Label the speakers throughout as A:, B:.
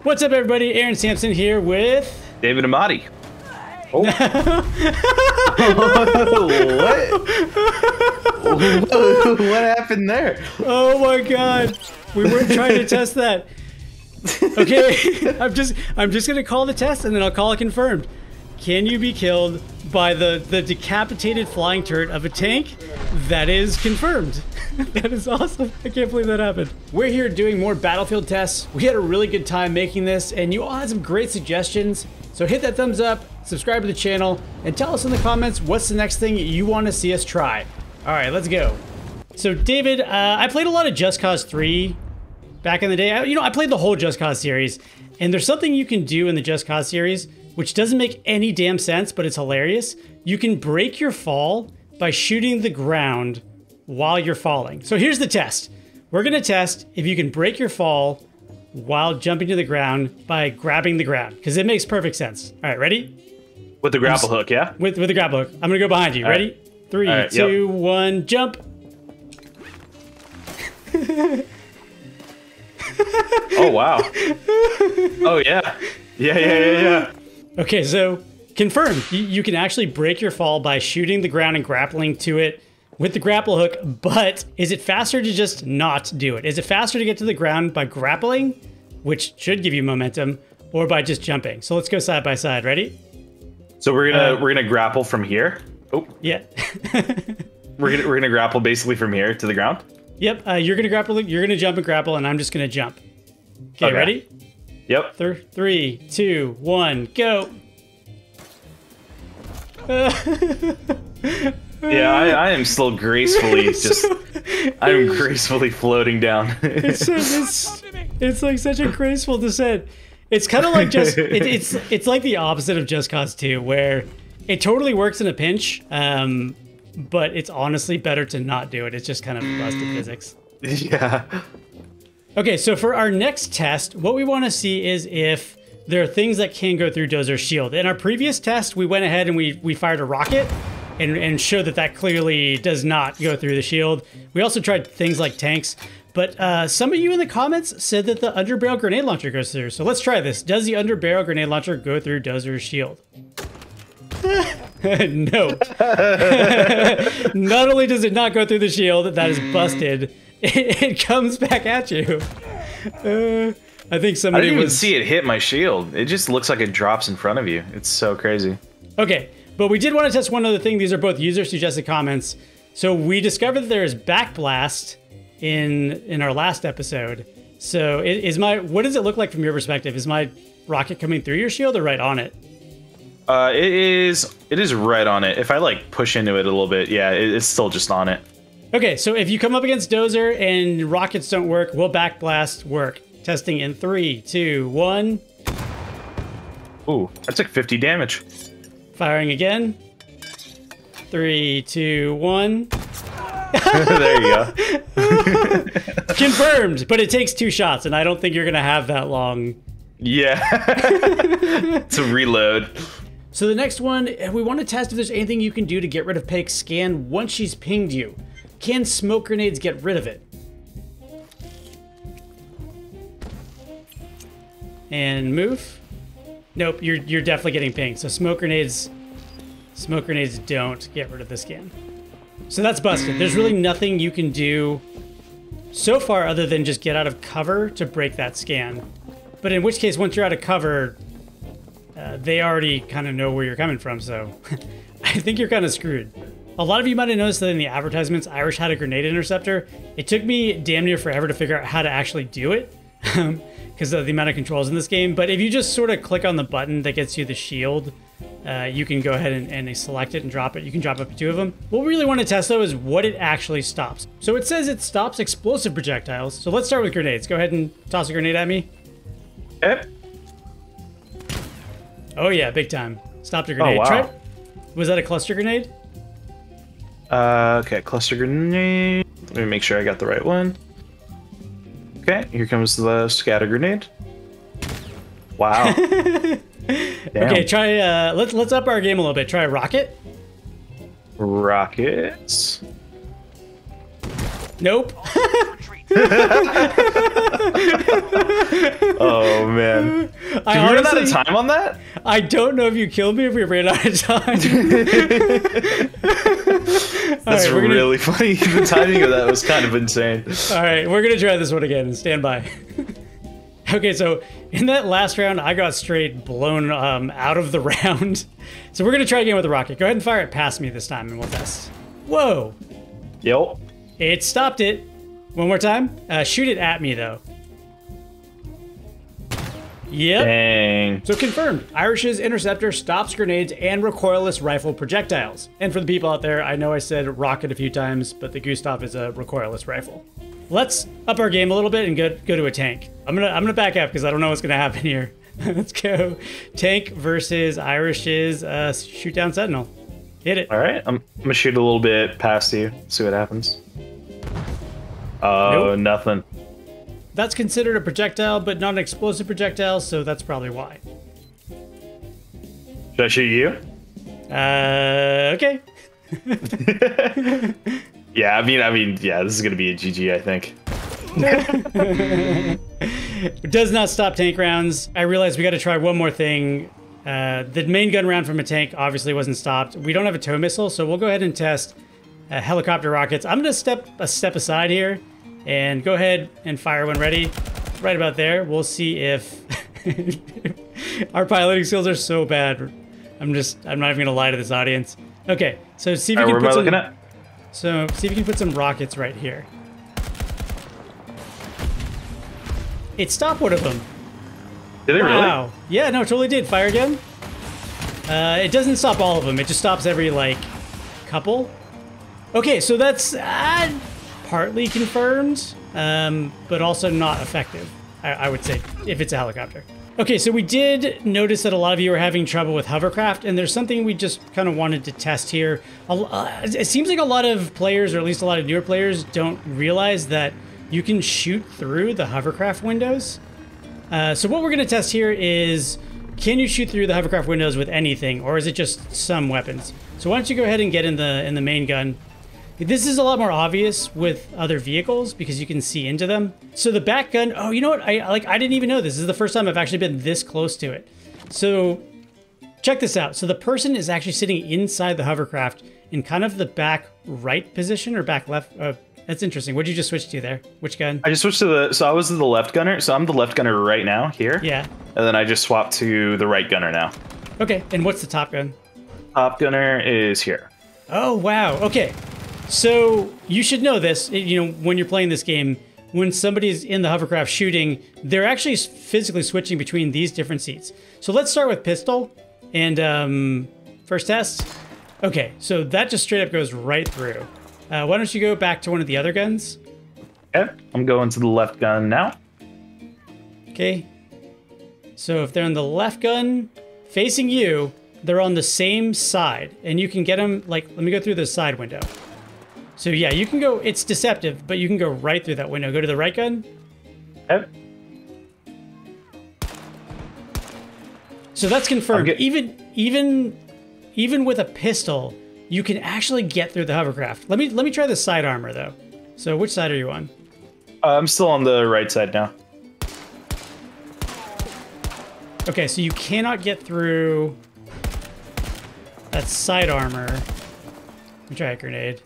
A: What's up, everybody? Aaron Sampson here with
B: David Amati. Oh. What happened there?
A: Oh my God. We weren't trying to test that. Okay, I'm just gonna call the test and then I'll call it confirmed. Can you be killed by the decapitated flying turret of a tank? That is confirmed. That is awesome. I can't believe that happened. We're here doing more Battlefield tests. We had a really good time making this and you all had some great suggestions. So hit that thumbs up, subscribe to the channel, and tell us in the comments what's the next thing you want to see us try. All right, let's go. So David, I played a lot of Just Cause 3 back in the day. I played the whole Just Cause series, and there's something you can do in the Just Cause series which doesn't make any damn sense, but it's hilarious. You can break your fall by shooting the ground while you're falling. So here's the test. We're gonna test if you can break your fall while jumping to the ground by grabbing the ground, because it makes perfect sense. All right, ready?
B: With the grapple hook, yeah?
A: With the grapple hook. I'm gonna go behind you. Ready? 3, 2, 1, jump.
B: Oh, wow. Oh, yeah. Yeah.
A: Okay, so confirmed. You can actually break your fall by shooting the ground and grappling to it with the grapple hook, but is it faster to just not do it? Is it faster to get to the ground by grappling, which should give you momentum, or by just jumping? So let's go side by side. Ready?
B: So we're gonna grapple from here. Oh
A: yeah.
B: we're gonna grapple basically from here to the ground.
A: Yep. You're gonna grapple. You're gonna jump and grapple, and I'm just gonna jump. Okay. Ready?
B: Yep.
A: 3, 2, 1, go.
B: Yeah, I am still gracefully I'm gracefully floating down.
A: It's like such a graceful descent. It's kind of like it's like the opposite of Just Cause 2, where it totally works in a pinch, but it's honestly better to not do it. It's just kind of busted physics.
B: Yeah.
A: Okay, so for our next test, what we want to see is if there are things that can go through Dozer's shield. In our previous test, we went ahead and we fired a rocket and showed that clearly does not go through the shield. We also tried things like tanks, but some of you in the comments said that the underbarrel grenade launcher goes through. So let's try this. Does the underbarrel grenade launcher go through Dozer's shield? No. Not only does it not go through the shield, that is busted, it comes back at you. I think somebody
B: I didn't even see it hit my shield. It just looks like it drops in front of you. It's so crazy.
A: Okay, but we did want to test one other thing. These are both user-suggested comments. So we discovered that there is BACKBLAST in our last episode. So what does it look like from your perspective? Is my rocket coming through your shield or right on it?
B: It is right on it. If I like push into it a little bit, yeah, it's still just on it.
A: Okay, so if you come up against Dozer and rockets don't work, will BACKBLAST work? Testing in 3, 2, 1.
B: Ooh, I took 50 damage.
A: Firing again. 3, 2, 1.
B: There you go.
A: Confirmed, but it takes 2 shots, and I don't think you're gonna have that long.
B: Yeah. To reload.
A: So the next one, we want to test if there's anything you can do to get rid of PAIK'S scan once she's pinged you. Can smoke grenades get rid of it? And move. Nope, you're definitely getting pinged. So smoke grenades don't get rid of the scan. So that's busted. There's really nothing you can do so far other than just get out of cover to break that scan. But in which case, once you're out of cover, they already kind of know where you're coming from. So I think you're kind of screwed. A lot of you might have noticed that in the advertisements, Irish had a grenade interceptor. It took me damn near forever to figure out how to actually do it because of the amount of controls in this game. But if you just sort of click on the button that gets you the shield, you can go ahead and select it and drop it. You can drop up to 2 of them. What we really want to test, though, is what it actually stops. So it says it stops explosive projectiles. So let's start with grenades. Go ahead and toss a grenade at me.
B: Yep.
A: Oh, yeah, big time. Stopped a grenade.
B: Oh, wow.
A: Was that a cluster grenade?
B: Okay, cluster grenade. Let me make sure I got the right one. Okay, here comes the scatter grenade. Wow.
A: Okay, try. Let's up our game a little bit. Try a rocket.
B: Rockets.
A: Nope.
B: Oh man. Did we run out of time on that?
A: I don't know if you killed me or if we ran out of time.
B: That's really funny. The timing of that was kind of insane.
A: All right, we're gonna try this one again and stand by. Okay, so in that last round, I got straight blown out of the round. So we're gonna try again with the rocket. Go ahead and fire it past me this time and we'll test. Whoa.
B: Yep.
A: It stopped it. One more time. Shoot it at me though. Yep.
B: Dang.
A: So confirmed. Irish's interceptor stops grenades and recoilless rifle projectiles. And for the people out there, I know I said rocket a few times, but the Gustav is a recoilless rifle. Let's up our game a little bit and go to a tank. I'm gonna back up because I don't know what's gonna happen here. Let's go. Tank versus Irish's shoot down sentinel. Hit it.
B: All right, I'm gonna shoot a little bit past you. See what happens. Oh, nope. Nothing.
A: That's considered a projectile, but not an explosive projectile, so that's probably why.
B: Should I shoot you?
A: Okay.
B: Yeah, I mean, yeah, this is gonna be a GG, I think.
A: It does not stop tank rounds. I realized we got to try one more thing. The main gun round from a tank obviously wasn't stopped. We don't have a tow missile, so we'll go ahead and test helicopter rockets. I'm gonna step aside here and go ahead and fire when ready. Right about there. We'll see if our piloting skills are so bad. I'm not even gonna lie to this audience. Okay, so see if you can put some. So see if you can put some rockets right here. It stopped one of them.
B: Did it really?
A: Wow. Yeah, no, it totally did. Fire again. It doesn't stop all of them. It just stops every, like, couple. Okay, so that's partly confirmed, but also not effective, I would say, if it's a helicopter. Okay, so we did notice that a lot of you are having trouble with hovercraft, and there's something we just kind of wanted to test here. It seems like a lot of players, or at least a lot of newer players, don't realize that you can shoot through the hovercraft windows. So what we're going to test here is, can you shoot through the hovercraft windows with anything, or is it just some weapons? So why don't you go ahead and get in the main gun. This is a lot more obvious with other vehicles because you can see into them. So the back gun, oh, you know what? I didn't even know this. This is the first time I've actually been this close to it. So check this out. So the person is actually sitting inside the hovercraft in kind of the back right position or back left. That's interesting. What'd you just switch to there? Which gun?
B: I just switched to so I was the left gunner. So I'm the left gunner right now here.
A: Yeah.
B: And then I just swapped to the right gunner now.
A: Okay. And what's the top gun?
B: Top gunner is here.
A: Oh, wow. Okay. So you should know this, you know, when you're playing this game, when somebody's in the hovercraft shooting, they're actually physically switching between these different seats. So let's start with pistol and first test. Okay, so that just straight up goes right through. Why don't you go back to one of the other guns?
B: Okay, I'm going to the left gun now.
A: Okay. So if they're on the left gun facing you, they're on the same side and you can get them, like, let me go through the side window. So yeah, you can go, it's deceptive, but you can go right through that window. Go to the right gun.
B: Okay.
A: So that's confirmed. Even with a pistol, you can actually get through the hovercraft. Let me try the side armor though. So which side are you on?
B: I'm still on the right side now.
A: Okay, so you cannot get through that side armor. Let me try a grenade.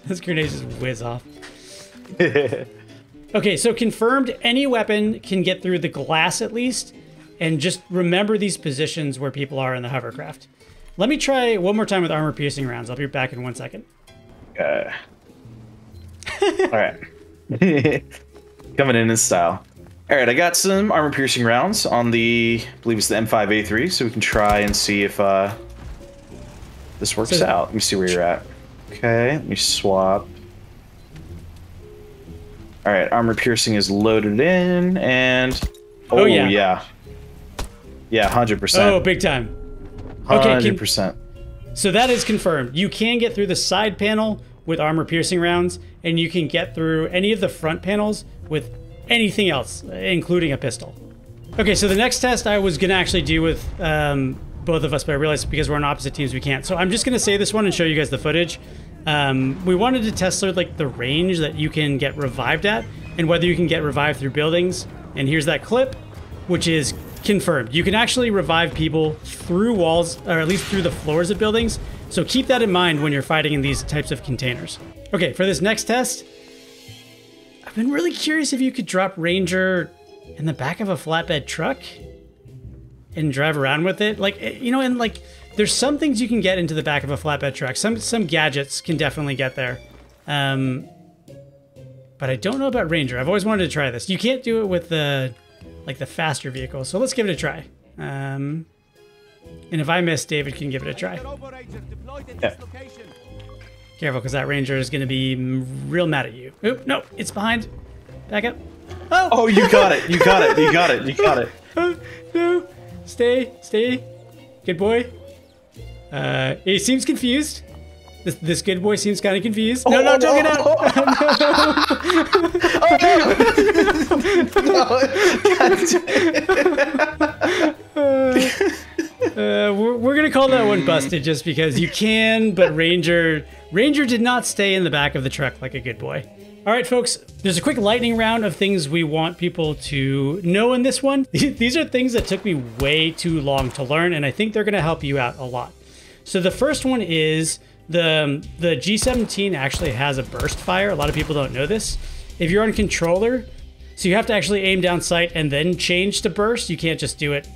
A: This grenade just whiz off. Okay, so confirmed, any weapon can get through the glass at least, and just remember these positions where people are in the hovercraft. Let me try one more time with armor-piercing rounds. I'll be back in 1 second.
B: All right. Coming in style. All right, I got some armor-piercing rounds on the, I believe it's the M5A3, so we can try and see if this works out. Let me see where you're at. Okay, let me swap. All right, armor piercing is loaded in, and oh yeah, 100%.
A: Oh, big time.
B: 100%.
A: So that is confirmed. You can get through the side panel with armor piercing rounds, and you can get through any of the front panels with anything else, including a pistol. Okay, so the next test I was gonna actually do with both of us, but I realized because we're on opposite teams we can't. So I'm just gonna say this one and show you guys the footage. We wanted to test sort of like the range that you can get revived at, and whether you can get revived through buildings. And here's that clip, which is confirmed. You can actually revive people through walls, or at least through the floors of buildings. So keep that in mind when you're fighting in these types of containers. Okay, for this next test, I've been really curious if you could drop Ranger in the back of a flatbed truck and drive around with it. Like, you know, and like, there's some things you can get into the back of a flatbed truck. Some gadgets can definitely get there. But I don't know about Ranger. I've always wanted to try this. You can't do it with the, like the faster vehicle. So let's give it a try. And if I miss, David can give it a try.
B: Yeah.
A: Careful, because that Ranger is going to be real mad at you. Oop, no, it's behind. Back up. Oh!
B: Oh, you got it. You got it. You got it. You got it.
A: No. Stay. Good boy. He seems confused. This good boy seems kind of confused. No, don't get out. We're gonna call that one busted just because you can, but Ranger did not stay in the back of the truck like a good boy. All right, folks, there's a quick lightning round of things we want people to know in this one. These are things that took me way too long to learn, and I think they're gonna help you out a lot. So the first one is the G17 actually has a burst fire. A lot of people don't know this. If you're on controller, so you have to actually aim down sight and then change to burst. You can't just do it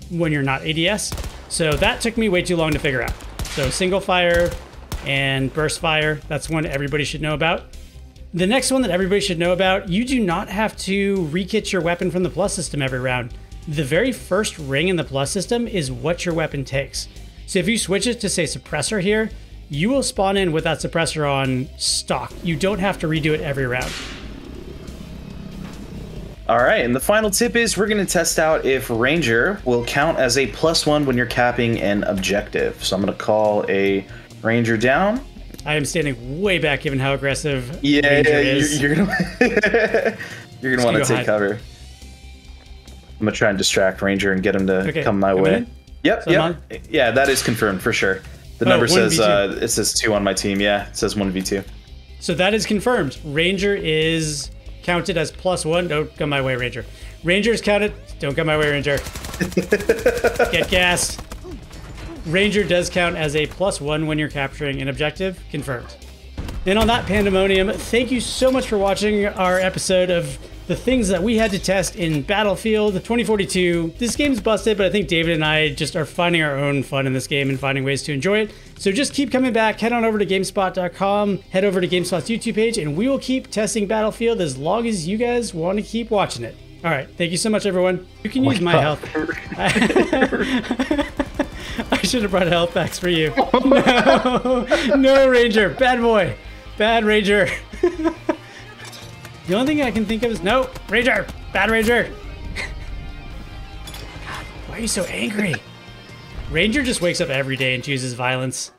A: when you're not ADS. So that took me way too long to figure out. So single fire and burst fire, that's one everybody should know about. The next one that everybody should know about, you do not have to rekit your weapon from the plus system every round. The very first ring in the plus system is what your weapon takes. So if you switch it to, say, suppressor here, you will spawn in with that suppressor on stock. You don't have to redo it every round.
B: All right, and the final tip is we're going to test out if Ranger will count as a +1 when you're capping an objective. So I'm going to call a Ranger down.
A: I am standing way back given how aggressive
B: Ranger
A: is.
B: You're gonna you're gonna want to take cover. I'm gonna try and distract Ranger and get him to come my way. Yep, so yeah, that is confirmed for sure. The number says it says 2 on my team. Yeah, it says 1v2.
A: So that is confirmed. Ranger is counted as +1. Don't come my way, Ranger. Ranger is counted. Don't come my way, Ranger. Get gassed. Ranger does count as a +1 when you're capturing an objective. Confirmed. And on that pandemonium, thank you so much for watching our episode of the things that we had to test in Battlefield 2042. This game's busted, but I think David and I just are finding our own fun in this game and finding ways to enjoy it. So just keep coming back. Head on over to GameSpot.com, head over to GameSpot's YouTube page, and we will keep testing Battlefield as long as you guys want to keep watching it. All right, thank you so much, everyone. You can use my health. I should have brought health packs for you. No, no, Ranger, bad boy, bad Ranger. The only thing I can think of is no, Ranger, bad Ranger. God, why are you so angry? Ranger just wakes up every day and chooses violence.